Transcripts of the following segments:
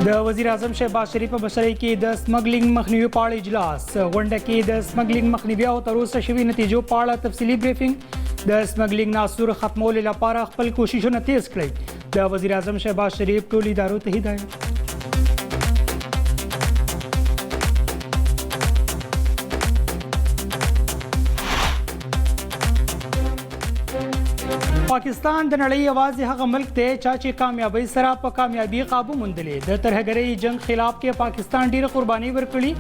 د وزیر اعظم شهباز شریف په مشرۍ کې د سمګلینګ مخنیوي په اړه اجلاس. غونډه کې د سمګلینګ مخنیوي او تر اوسه شوي نتیجو په اړه تفصیلي بریفینګ. د سمګلینګ ناسور ختمولو لپاره خپل کوششونه تیز کړئ. د وزیر اعظم شهباز شریف ټولو ادارو ته هدایت. پاکستان د نړۍ یوازې هغه ملک دی چې کامیابۍ سره په کامیابي قابو موندلې. د ترهګرۍ جنگ خلاف کې پاکستان ډېره قرباني ورکړي.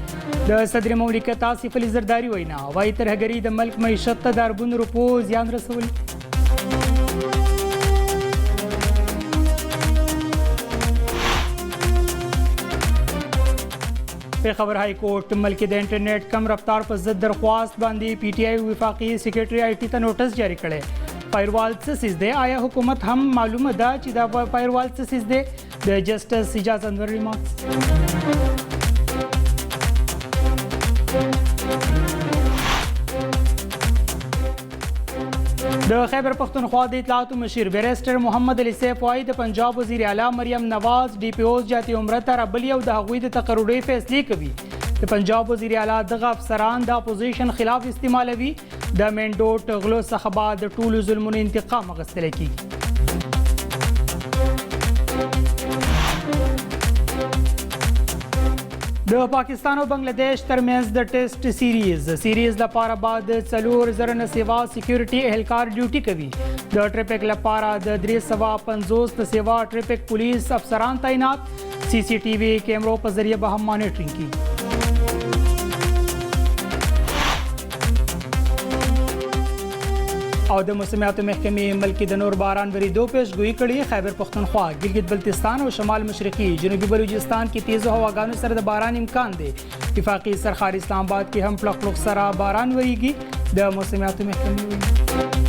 د صدر مملکت آصف علي زرداري وینا وايي ترهګرۍ د ملک معیشت ته د اربونو روپو زیان رسولی. پېښور های کورټ ملک د انټرنیټ کم رفتار په ضد درخواست باندې پی ټی آی وفاقي سیکریټري آی ټي ته نوټس جاری کړی. فایروال څه څیز دی؟ آیا حکومت هم معلومه ده چې دا فایروال څه څیز دی؟ د جسټس اجاز انور ریمارکس. د خیبر پختونخوا د اطلاعاتو مشیر بیرسټر محمد علي سیف وايي د پنجاب وزیر اعلی مریم نواز ډي پی اوز جاتي عمره ته رابلي او د هغوی د تقرري فیصلې کوي. د پنجاب وزیر اعلی دغه افسران د اپوزیشن خلاف استعمالوي. د منډوټ غلو څخه بعد د ټولو ظلمونو انتقام اخیستلی کیږي. د پاکستان او بنگلاديش ترمنځ د ټیسټ سیریز لپاره بعد 4 زره نه سیوا سکیورټي اهلکار ډیوټي کوي. د ټریفک لپاره د 350 د سیوا ټریفک پولیس افسران تعینات. سی سی ټي وي کیمرو په ذریعه به هم مانیټرینګ کیږي. او د موسمیاتو محکمې ملکی د نور باران وریدو پیشګویي کړې. خیبر پختونخوا، ګلګت بلتستان او شمال مشرقي جنوبي بلوچستان کې تیزو هواګانو سره د باران امکان دی. وفاقي سرحال اسلام آباد کې هم پلق پلق سره باران وریږي. د موسمیاتو محکمې